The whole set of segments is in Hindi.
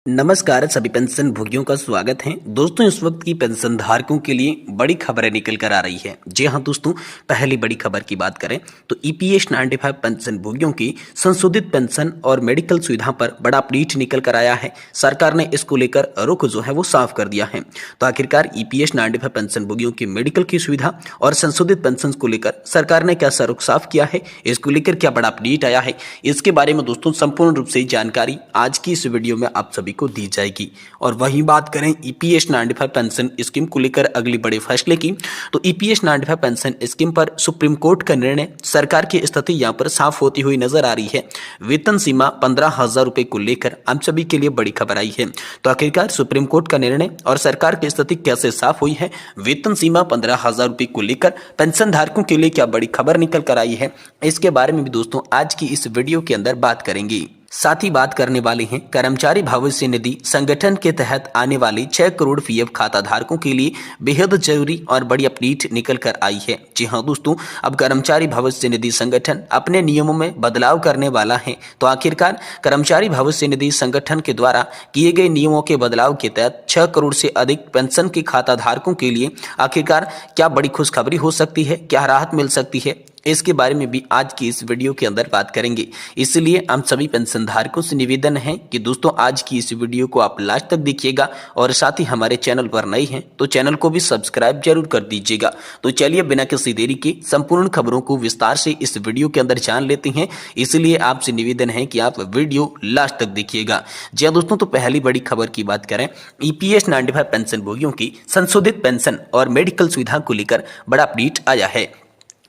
नमस्कार सभी पेंशन भोगियों का स्वागत है दोस्तों। इस वक्त की पेंशन धारकों के लिए बड़ी खबरें निकल कर आ रही है। जी हां दोस्तों, पहली बड़ी खबर की बात करें तो ईपीएस 95 पेंशन भोगियों की संशोधित पेंशन और मेडिकल सुविधा पर बड़ा अपडेट निकल कर आया है। सरकार ने इसको लेकर रुख जो है वो साफ कर दिया है। तो आखिरकार ईपीएस 95 पेंशन भोगियों की मेडिकल की सुविधा और संशोधित पेंशन को लेकर सरकार ने कैसा रुख साफ किया है, इसको लेकर क्या बड़ा अपडेट आया है, इसके बारे में दोस्तों संपूर्ण रूप से जानकारी आज की इस वीडियो में आप सभी को दी जाएगी। और वहीं बात करें ईपीएस 95 पेंशन स्कीम को लेकर अगले बड़े फैसले की, तो ईपीएस 95 पेंशन स्कीम पर सुप्रीम कोर्ट का निर्णय, सरकार की स्थिति यहां पर साफ होती हुई नजर आ रही है। वेतन सीमा 15,000 रुपए को लेकर हम सभी के लिए बड़ी खबर आई है। तो आखिरकार सुप्रीम कोर्ट का निर्णय और सरकार की स्थिति कैसे साफ हुई है, वेतन सीमा 15,000 रुपए को लेकर पेंशन धारकों के लिए क्या बड़ी खबर निकल कर आई है, इसके बारे में भी दोस्तों आज की इस वीडियो के अंदर बात करेंगे। साथ ही बात करने वाले हैं कर्मचारी भविष्य निधि संगठन के तहत आने वाली 6 करोड़ पीएफ खाता धारकों के लिए बेहद जरूरी और बड़ी अपडेट निकल कर आई है। जी हां दोस्तों, अब कर्मचारी भविष्य निधि संगठन अपने नियमों में बदलाव करने वाला है। तो आखिरकार कर्मचारी भविष्य निधि संगठन के द्वारा किए गए नियमों के बदलाव के तहत 6 करोड़ से अधिक पेंशन के खाता धारकों के लिए आखिरकार क्या बड़ी खुशखबरी हो सकती है, क्या राहत मिल सकती है, इसके बारे में भी आज की इस वीडियो के अंदर बात करेंगे। इसलिए हम सभी पेंशन धारकों से निवेदन है कि दोस्तों आज की इस वीडियो को आप लास्ट तक देखिएगा और साथ ही हमारे चैनल पर नए हैं तो चैनल को भी सब्सक्राइब जरूर कर दीजिएगा। तो चलिए बिना किसी देरी के संपूर्ण खबरों को विस्तार से इस वीडियो के अंदर जान लेते हैं। इसलिए आपसे निवेदन है कि आप वीडियो लास्ट तक देखिएगा। जी दोस्तों, तो पहली बड़ी खबर की बात करें, ईपीएस 95 पेंशन भोगियों की संशोधित पेंशन और मेडिकल सुविधा को लेकर बड़ा अपडेट आया है।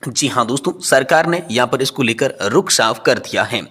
जी हां दोस्तों, सरकार ने यहां पर इसको लेकर रुख साफ कर दिया है।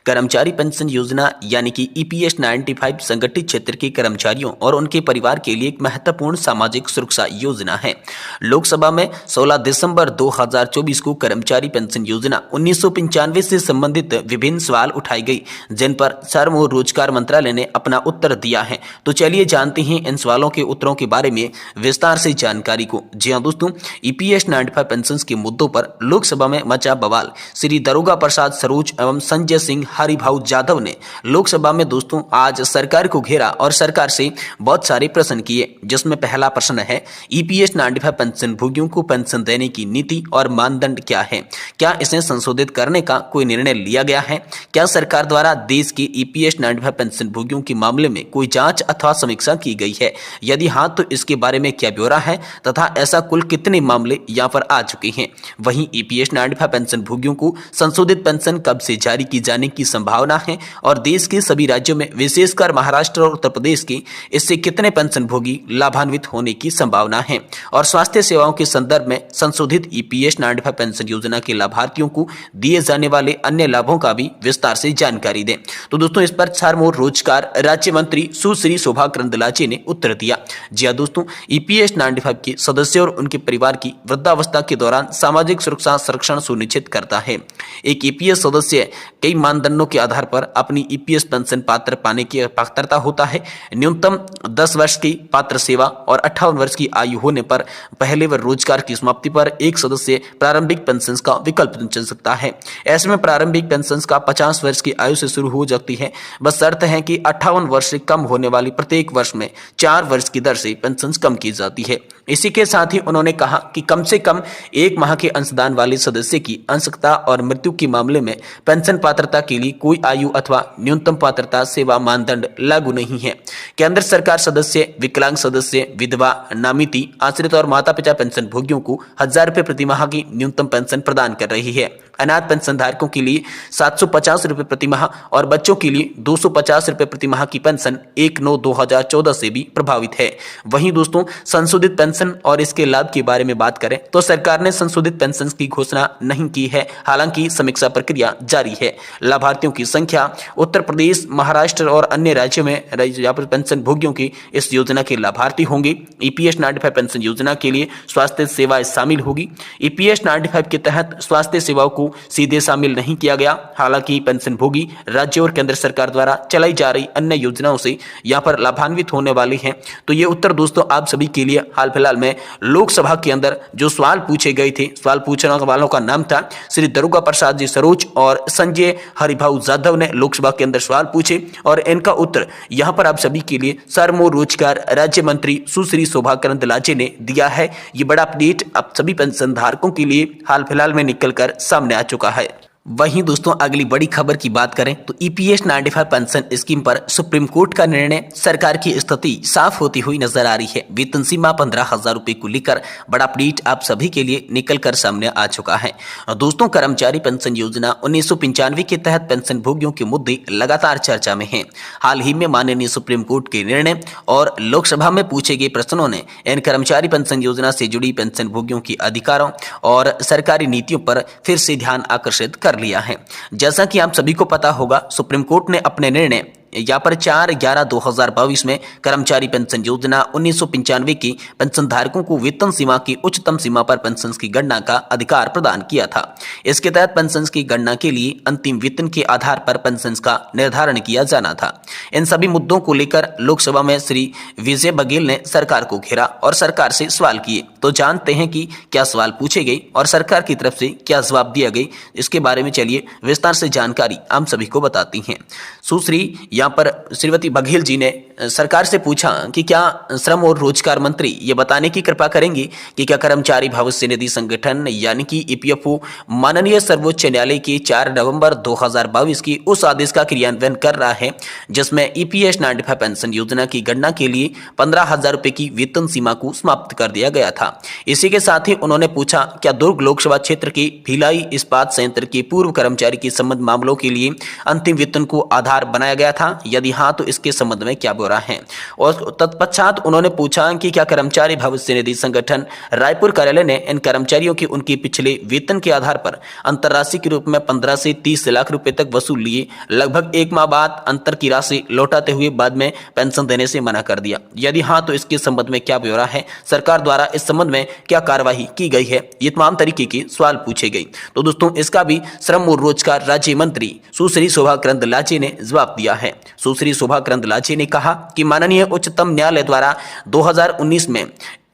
कर्मचारी पेंशन योजना यानी कि ईपीएस 95 संगठित क्षेत्र के कर्मचारियों और उनके परिवार के लिए एक महत्वपूर्ण सामाजिक सुरक्षा योजना है। लोकसभा में 16 दिसंबर 2024 को कर्मचारी पेंशन योजना 1995 से संबंधित विभिन्न सवाल उठाई गई, जिन पर श्रम और रोजगार मंत्रालय ने अपना उत्तर दिया है। तो चलिए जानते हैं इन सवालों के उत्तरों के बारे में विस्तार से जानकारी को। जी हां दोस्तों, ईपीएस 95 पेंशन के मुद्दों पर लोकसभा में मचा बवाल। श्री दरोगा प्रसाद सरोज एवं संजय सिंह हरिभाऊ जाधव ने लोकसभा में दोस्तों आज सरकार को घेरा और सरकार से बहुत सारे प्रश्न किए, जिसमें पहला प्रश्न है, ईपीएस 95 पेंशन भोगियों को पेंशन देने की नीति और मानदंड क्या है? क्या इसे संशोधित करने का कोई निर्णय लिया गया है? क्या सरकार द्वारा देश के ईपीएस 95 पेंशन भोगियों के मामले में कोई जांच अथवा समीक्षा की गई है? यदि हाँ, तो इसके बारे में क्या ब्यौरा है तथा ऐसा कुल कितने मामले यहाँ पर आ चुके हैं? वहीं ईपीएस 95 पेंशन भोगियों को संशोधित पेंशन कब से जारी की जाने की संभावना है और देश के सभी राज्यों में विशेषकर महाराष्ट्र और उत्तर प्रदेश के इससे कितने पेंशन भोगी लाभान्वित होने की संभावना है? और स्वास्थ्य सेवाओं के संदर्भ में संशोधित ईपीएस 95 पेंशन योजना के लाभार्थियों को दिए जाने वाले अन्य लाभों का भी विस्तार से जानकारी दें। तो दोस्तों, इस पर श्रम और रोजगार राज्य मंत्री सुश्री शोभा करंदलाजे ने उत्तर दिया। जी हां दोस्तों, ईपीएस 95 के सदस्यों और उनके परिवार की वृद्धावस्था के दौरान सामाजिक सुरक्षा संरक्षण सुनिश्चित करता है। एक ईपीएस सदस्य कई मानदंडों के आधार पर अपनी ईपीएस पेंशन पात्र पाने की पात्रता होता है। न्यूनतम 10 वर्ष की पात्र सेवा और 58 वर्ष की आयु होने पर पहले व रोजगार की समाप्ति पर एक सदस्य प्रारंभिक पेंशन का विकल्प चुन सकता है। ऐसे में प्रारंभिक पेंशन का 50 वर्ष की आयु से शुरू हो जाती है। बस शर्त है कि 58 वर्ष से कम होने वाली प्रत्येक वर्ष में 4 वर्ष की दर से पेंशन कम की जाती है। इसी के साथ ही उन्होंने कहा कि कम से कम 1 माह के अंशदान वाले सदस्य की अंशकता और मृत्यु के मामले में पेंशन पात्रता के लिए कोई आयु अथवा न्यूनतम पात्रता सेवा मानदंड लागू नहीं है। केंद्र सरकार सदस्य, विकलांग सदस्य, विधवा, नामिती, आश्रित और माता पिता पेंशन भोगियों को 1000 रुपए प्रति माह की न्यूनतम पेंशन प्रदान कर रही है। अनाथ पेंशन धारकों के लिए 750 रुपए प्रति माह और बच्चों के लिए 250 रुपए प्रति माह की पेंशन 1/9/2014 से भी प्रभावित है। वहीं दोस्तों, संशोधित पेंशन और इसके लाभ के बारे में बात करें तो सरकार ने संशोधित पेंशन की घोषणा नहीं की है। हालांकि समीक्षा प्रक्रिया जारी है। लाभार्थियों की संख्या उत्तर प्रदेश, महाराष्ट्र और अन्य राज्यों में यहाँ पर पेंशन भोगियों की इस योजना के लाभार्थी होंगे। ईपीएस 95 पेंशन योजना के लिए स्वास्थ्य सेवाएं शामिल होगी। ईपीएस 95 के तहत स्वास्थ्य सेवाओं को को सीधे शामिल नहीं किया गया। हालांकि पेंशनभोगी राज्य और केंद्र सरकार द्वारा चलाई जा रही अन्य योजनाओं से यहाँ पर लाभान्वित होने वाली हैं। तो ये उत्तर दोस्तों आप सभी के लिए हाल फिलहाल में लोकसभा के अंदर जो सवाल पूछे गए थे, सवाल पूछने वालों का नाम था श्री दरोगा प्रसाद जी सरोज और संजय हरिभाऊ जाधव ने लोकसभा के अंदर सवाल पूछे और इनका उत्तर यहाँ पर आप सभी के लिए श्रम और रोजगार राज्य मंत्री सुश्री शोभा करंदलाजे ने दिया है। ये बड़ा अपडेट आप सभी पेंशन धारकों के लिए हाल फिलहाल में निकलकर सामने आ चुका है। वहीं दोस्तों अगली बड़ी खबर की बात करें तो ईपीएस 95 पेंशन स्कीम पर सुप्रीम कोर्ट का निर्णय, सरकार की स्थिति साफ होती हुई नजर आ रही है। वेतन सीमा 15,000 रुपए को लेकर बड़ा अपडेट आप सभी के लिए निकलकर सामने आ चुका है। दोस्तों कर्मचारी पेंशन योजना 1995 के तहत पेंशन भोगियों के मुद्दे लगातार चर्चा में हैं। हाल ही में माननीय सुप्रीम कोर्ट के निर्णय और लोकसभा में पूछे गए प्रश्नों ने इन कर्मचारी पेंशन योजना से जुड़ी पेंशन भोगियों के अधिकारों और सरकारी नीतियों पर फिर से ध्यान आकर्षित कर लिया है। जैसा कि आप सभी को पता होगा, सुप्रीम कोर्ट ने अपने निर्णय यहाँ पर 4/11/2022 में कर्मचारी पेंशन योजना 1995 की पेंशन धारकों को वेतन सीमा की उच्चतम सीमा पर पेंशन की गणना का अधिकार प्रदान किया था। इसके तहत पेंशन की गणना के लिए अंतिम वेतन के आधार पर पेंशन का निर्धारण किया जाना था। इन सभी मुद्दों को लेकर लोकसभा में श्री विजय बघेल ने सरकार को घेरा और सरकार से सवाल किए। तो जानते हैं कि क्या सवाल पूछे गए और सरकार की तरफ से क्या जवाब दिया गया, इसके बारे में चलिए विस्तार से जानकारी हम सभी को बताती हैं। सुश्री यहाँ पर श्रीमती बघेल जी ने सरकार से पूछा कि क्या श्रम और रोजगार मंत्री ये बताने की कृपा करेंगे कि क्या कर्मचारी भविष्य निधि संगठन यानी कि ईपीएफओ माननीय सर्वोच्च न्यायालय के 4 नवंबर 2022 की उस आदेश का क्रियान्वयन कर रहा है जिसमें ईपीएस 95 पेंशन योजना की गणना के लिए 15,000 रुपए की वेतन सीमा को समाप्त कर दिया गया था। इसी के साथ ही उन्होंने पूछा क्या दुर्ग लोकसभा क्षेत्र के भिलाई इस्पात संयंत्र के पूर्व कर्मचारी के संबंध मामलों के लिए अंतिम वेतन को आधार बनाया गया था, यदि हाँ तो इसके संबंध में क्या ब्यौरा है। और तत्पश्चात उन्होंने पूछा कि क्या कर्मचारी भविष्य निधि संगठन रायपुर कार्यालय ने इन कर्मचारियों के उनके पिछले वेतन के आधार पर अंतरराशि के रूप में 15 से 30 लाख रुपए तक वसूल लिए, लगभग 1 माह बाद अंतर की राशि लौटाते हुए बाद में पेंशन देने से मना कर दिया, यदि हाँ तो इसके संबंध में क्या ब्यौरा है, सरकार द्वारा इस संबंध में क्या कार्यवाही की गई है। ये तमाम तरीके के सवाल पूछे गए। तो दोस्तों इसका भी श्रम और रोजगार राज्य मंत्री सुश्री शोभा करंदलाजे ने जवाब दिया है। सुश्री शोभा करंदलाजे ने कहा कि माननीय उच्चतम न्यायालय द्वारा 2019 में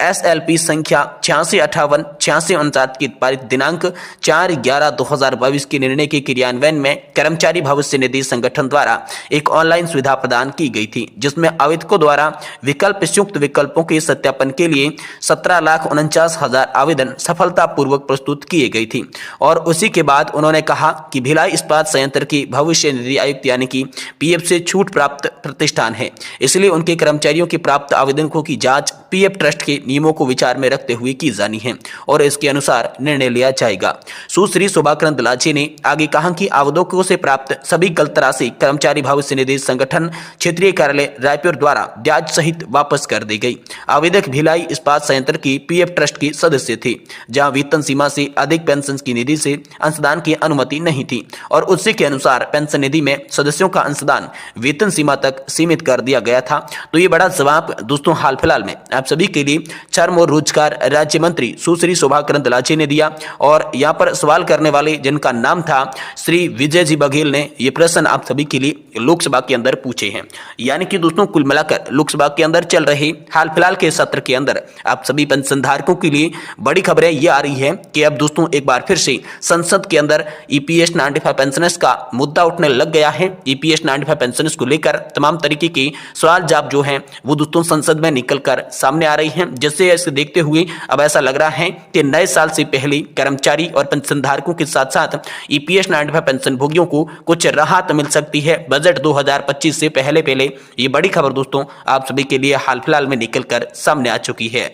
SLP संख्या 8658/8659 की पारित दिनांक 4/11/2022 के निर्णय के क्रियान्वयन में कर्मचारी भविष्य निधि संगठन द्वारा एक ऑनलाइन सुविधा प्रदान की गई थी जिसमें आवेदकों द्वारा विकल्प संयुक्त विकल्पों के सत्यापन के लिए 17,49,000 आवेदन सफलतापूर्वक प्रस्तुत किए गई थी। और उसी के बाद उन्होंने कहा कि भिलाई इस्पात संयंत्र की भविष्य निधि आयुक्त यानी कि PF से छूट प्राप्त प्रतिष्ठान है, इसलिए उनके कर्मचारियों के प्राप्त आवेदकों की जांच PF ट्रस्ट के नियमों को विचार में रखते हुए की जानी है और इसके अनुसार निर्णय लिया जाएगा। सुश्री शोभा करंदलाजे ने आगे कहा कि आवेदकों से प्राप्त सभी गलत राशि कर्मचारी भविष्य निधि संगठन क्षेत्रीय कार्यालय रायपुर द्वारा ब्याज सहित वापस कर दी गई। आवेदक भिलाई इस्पात संयंत्र की PF ट्रस्ट के सदस्य थे जहां वेतन सीमा से अधिक पेंशन की निधि से अंशदान की अनुमति नहीं थी और उसी के अनुसार पेंशन निधि में सदस्यों का अंशदान वेतन सीमा तक सीमित कर दिया गया था। तो ये बड़ा जवाब दोस्तों हाल फिलहाल में आप सभी के लिए श्रम और रोजगार राज्य मंत्री सुश्री शोभा करंदलाजे ने दिया। और यहाँ पर सवाल करने वाले जिनका नाम था श्री विजय जी बघेल ने ये प्रश्न आप सभी के लिए लोकसभा के अंदर पूछे हैं। यानी कि दोस्तों कुल मिलाकर लोकसभा के अंदर चल रहे हाल फिलहाल के सत्र के अंदर आप सभी पेंशन धारकों के लिए बड़ी खबरें ये आ रही है कि अब दोस्तों एक बार फिर से संसद के अंदर ईपीएस 95 पेंशनर्स का मुद्दा उठने लग गया है। ईपीएस 95 पेंशनर्स को लेकर तमाम तरीके के सवाल जवाब जो हैं वो दोस्तों संसद में निकलकर सामने आ रही हैं, जिससे इसे देखते हुए अब ऐसा लग रहा है कि नए साल से पहले कर्मचारी और पेंशन धारकों के साथ साथ ईपीएस 95 पेंशन भोगियों को कुछ राहत मिल सकती है बजट 2025 से पहले। ये बड़ी खबर दोस्तों आप सभी के लिए हाल फिलहाल में निकलकर सामने आ चुकी है।